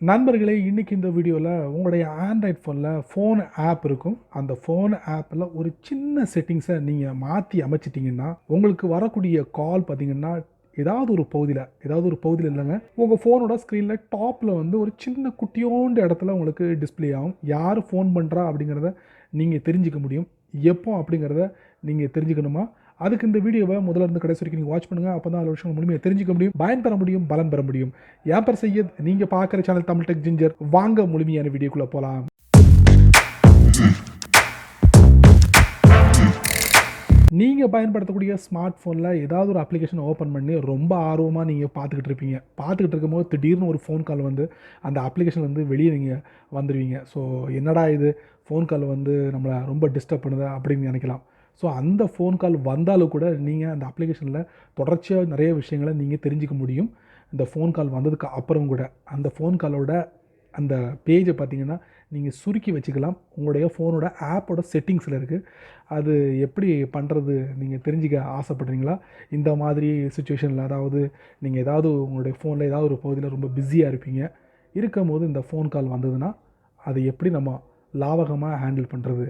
நண்பர்களே, இன்னைக்கு இந்த வீடியோல உங்களுடைய ஆண்ட்ராய்ட் ஃபோன்ல ஃபோன் ஆப் இருக்கும். அந்த ஃபோன் ஆப்ல ஒரு சின்ன செட்டிங்ஸ நீங்க மாத்தி அமைச்சிட்டீங்கன்னா, உங்களுக்கு வரக்கூடிய கால் பார்த்தீங்கன்னா, ஏதாவது ஒரு பகுதியில இல்லங்க. உங்க ஃபோனோட ஸ்க்ரீன்ல டாப்ல வந்து ஒரு சின்ன குட்டியோண்டு இடத்துல உங்களுக்கு டிஸ்ப்ளே ஆகும். யாரு ஃபோன் பண்றா அப்படிங்கிறத நீங்க தெரிஞ்சுக்க முடியும். எப்போ அப்படிங்கிறத நீங்க தெரிஞ்சுக்கணுமா? அதுக்கு இந்த வீடியோவ முதல்ல இருந்து கடைசி வரைக்கும் நீங்க வாட்ச் பண்ணுங்க. அப்பதான் அதில விஷயங்கள் முழுமையா தெரிஞ்சுக்க முடியும். பயன் பெற முடியும், பலன் பெற முடியும். என் பேர் சையத். நீங்க பார்க்குற சேனல் தமிழ் டெக் ஜிஞ்சர். வாங்க முழுமையான வீடியோக்குள்ள போலாம். நீங்க பயன்படுத்தக்கூடிய ஸ்மார்ட் ஃபோன்ல ஏதாவது ஒரு அப்ளிகேஷன் ஓப்பன் பண்ணி ரொம்ப ஆர்வமா நீங்க பார்த்துக்கிட்டு இருப்பீங்க. பார்த்துக்கிட்டு இருக்கும்போது திடீர்னு ஒரு ஃபோன் கால் வந்து அந்த அப்ளிகேஷன்லேருந்து வெளியே நீங்க வந்துருவீங்க. ஸோ என்னடா இது ஃபோன் கால் வந்து நம்மள ரொம்ப டிஸ்டர்ப் பண்ணுதா அப்படின்னு நினைக்கலாம். ஸோ அந்த ஃபோன் கால் வந்தாலும் கூட நீங்க அந்த அப்ளிகேஷன்ல தொடர்ச்சியா நிறைய விஷயங்கள நீங்க தெரிஞ்சுக்க முடியும். இந்த ஃபோன் கால் வந்ததுக்கு அப்புறம் கூட அந்த ஃபோன் காலோட அந்த பேஜை பார்த்தீங்கன்னா, நீங்க சுருக்கி வச்சுக்கலாம். உங்களுடைய ஃபோனோட ஆப்போட செட்டிங்ஸில இருக்கு. அது எப்படி பண்ணுறது நீங்க தெரிஞ்சுக்க ஆசைப்படுறீங்களா? இந்த மாதிரி சிச்சுவேஷன்ல அதாவது நீங்க ஏதாவது உங்களுடைய ஃபோன்ல ஏதாவது ஒரு பகுதியில ரொம்ப பிஸியா இருப்பீங்க. இருக்கும்போது இந்த ஃபோன் கால் வந்ததுன்னா, அதை எப்படி நம்ம லாவகமா ஹேண்டில் பண்றது?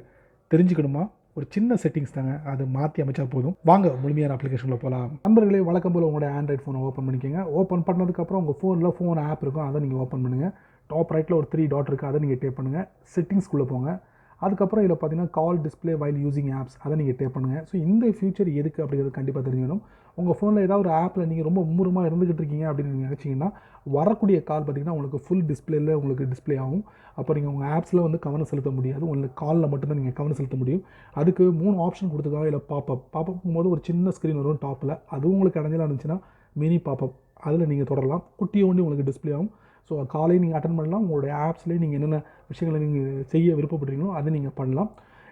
தெரிஞ்சுக்கணுமா? ஒரு சின்ன செட்டிங்ஸ் தாங்க. அது மாத்தி அமைச்சா போதும். வாங்க முழுமையான அப்ளிகேஷன்குள்ள போலாம். நண்பர்களே, வழக்கம் போல உங்களுடைய ஆண்ட்ராய்ட் ஃபோனை ஓப்பன் பண்ணிக்கங்க. ஓப்பன் பண்ணதுக்கப்புறம் உங்க ஃபோன்ல ஃபோன் ஆப் இருக்கும். அதை நீங்க ஓப்பன் பண்ணுங்க. டாப் ரைட்டில் ஒரு 3 டாட் இருக்குது. அதை நீங்கள் டேப் பண்ணுங்கள். செட்டிங்ஸ்குள்ளே போங்க. அதுக்கப்புறம் இதில் பார்த்தீங்கன்னா கால் டிஸ்பிளே வைல் யூசிங் ஆப்ஸ் அதை நீங்கள் டேப் பண்ணுங்கள். ஸோ இந்த ஃபியூச்சர் எதுக்கு அப்படிங்கிறது கண்டிப்பாக தெரிஞ்சுக்கணும். உங்கள் ஃபோனில் ஏதாவது ஒரு ஆப்பில் நீங்கள் ரொம்ப மும்முரமாக இருந்துகிட்டு இருக்கீங்க அப்படின்னு நீங்கள் நினச்சிங்கன்னா வரக்கூடிய கால் பார்த்தீங்கன்னா உங்களுக்கு ஃபுல் டிஸ்பிளேல உங்களுக்கு டிஸ்பிளே ஆகும். அப்போ நீங்கள் உங்கள் ஆப்ஸில் வந்து கவனம் செலுத்த முடியாது. உங்களுக்கு காலில் மட்டும்தான் நீங்கள் கவனம் செலுத்த முடியும். அதுக்கு 3 ஆப்ஷன் கொடுத்துருக்காங்க. இல்லை பாப்பப் போது ஒரு சின்ன ஸ்க்ரீன் வரும் டாப்பில். அதுவும் உங்களுக்கு இடைஞ்சலாக இருந்துச்சுன்னா மினி பாப்பப் அதில் நீங்கள் தொடரலாம். குட்டியோண்டி உங்களுக்கு டிஸ்பிளே ஆகும். ஸோ காலையும் நீங்கள் அட்டன் பண்ணலாம். உங்களுடைய ஆப்ஸ்லேயே நீங்கள் என்னென்ன விஷயங்களை நீங்கள் செய்ய விருப்பப்படுறீங்களோ அதை நீங்கள் பண்ணலாம்.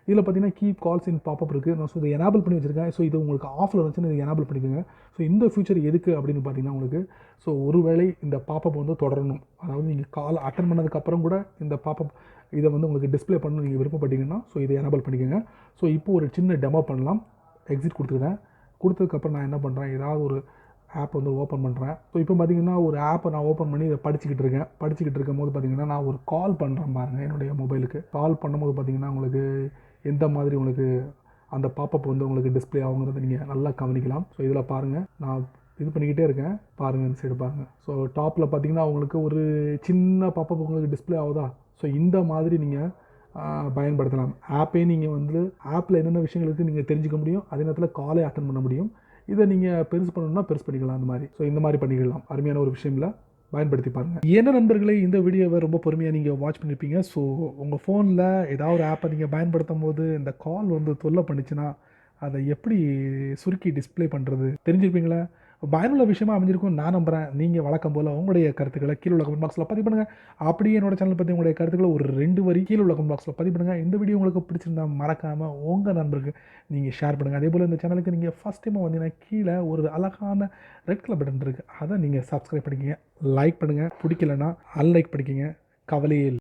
இதில் பார்த்தீங்கன்னா கீப் கால்ஸ் இன் பாப்பப் இருக்குது. ஸோ இதை எனேபிள் பண்ணி வச்சுருக்கேன். ஸோ இது உங்களுக்கு ஆஃபில் இருந்துச்சுன்னா இதை எனேபிள் பண்ணிக்கோங்க. ஸோ இந்த ஃபியூச்சர் எதுக்கு அப்படின்னு பார்த்தீங்கன்னா உங்களுக்கு ஸோ ஒருவேளை இந்த பாப்பப் வந்து தொடரணும், அதாவது நீங்கள் கால் அட்டன் பண்ணதுக்கப்புறம் கூட இந்த பாப்பப் இதை வந்து உங்களுக்கு டிஸ்பிளே பண்ணணும் நீங்கள் விருப்பப்பட்டீங்கன்னா ஸோ இதை எனேபிள் பண்ணிக்கோங்க. ஸோ இப்போ ஒரு சின்ன டெமோ பண்ணலாம். எக்ஸிட் கொடுத்துக்கிறேன். கொடுத்ததுக்கப்புறம் நான் என்ன பண்ணுறேன், ஏதாவது ஒரு ஆப் வந்து ஓப்பன் பண்ணுறேன். ஸோ இப்போ பார்த்தீங்கன்னா ஒரு ஆப்பை நான் ஓப்பன் பண்ணி இதை படிச்சுக்கிட்டு இருக்கேன். படிச்சுக்கிட்டு இருக்கும்போது பார்த்தீங்கன்னா நான் ஒரு கால் பண்ணுறேன் பாருங்கள் என்னுடைய மொபைலுக்கு. கால் பண்ணும்போது பார்த்தீங்கன்னா உங்களுக்கு எந்த மாதிரி உங்களுக்கு அந்த பாப்பப் வந்து உங்களுக்கு டிஸ்பிளே ஆகுங்கிறத நீங்கள் நல்லா கவனிக்கலாம். ஸோ இதில் பாருங்கள், நான் இது பண்ணிக்கிட்டே இருக்கேன். பாருங்கள் இந்த சைடு பாருங்கள். ஸோ டாப்பில் பார்த்தீங்கன்னா உங்களுக்கு ஒரு சின்ன பாப்பப் உங்களுக்கு டிஸ்பிளே ஆகுதா? ஸோ இந்த மாதிரி நீங்கள் பயன்படுத்தலாம். ஆப்பே நீங்கள் வந்து ஆப்பில் என்னென்ன விஷயங்கள் இருக்குது நீங்கள் தெரிஞ்சுக்க முடியும். அதே நேரத்தில் காலே அட்டன் பண்ண முடியும். இதை நீங்கள் பெருசு பண்ணணும்னா பெருசு பண்ணிக்கலாம். அந்த மாதிரி ஸோ இந்த மாதிரி பண்ணிக்கலாம். அருமையான ஒரு விஷயம்ல பயன்படுத்தி பாருங்கள். என்ன நண்பர்களே, இந்த வீடியோவை ரொம்ப பொறுமையாக நீங்கள் வாட்ச் பண்ணியிருப்பீங்க. ஸோ உங்கள் ஃபோனில் ஏதாவது ஒரு ஆப்பை நீங்கள் பயன்படுத்தும் போது இந்த கால் வந்து தொல்லை பண்ணிச்சுன்னா அதை எப்படி சுருக்கி டிஸ்பிளே பண்ணுறது தெரிஞ்சிருப்பீங்களா? பயனுள்ள விஷயமா அமைஞ்சிருக்கும் நான் நம்புகிறேன். நீங்கள் வழக்கம் போல் உங்களுடைய கருத்துக்களை கீழே உள்ள கமெண்ட் பாக்ஸில் பதிவு பண்ணுங்கள். அப்படியே என்னோட சேனல் பற்றி உங்களுடைய கருத்துக்களை ஒரு 2 வரி கீழே உள்ள கமெண்ட் பாக்ஸில் பதிவு பண்ணுங்கள். இந்த வீடியோ உங்களுக்கு பிடிச்சிருந்தா மறக்காமல் உங்கள் நண்பருக்கு நீங்கள் ஷேர் பண்ணுங்கள். அதே போல் இந்த சேனலுக்கு நீங்கள் ஃபஸ்ட் டைமாக வந்தீங்கன்னா கீழே ஒரு அழகான ரெட் கலர் பட்டன் இருக்குது. அதை நீங்கள் சப்ஸ்கிரைப் பண்ணிக்கிங்க, லைக் பண்ணுங்கள். பிடிக்கலன்னா அன்லைக் பண்ணிக்கிங்க. கவலையே இல்லை.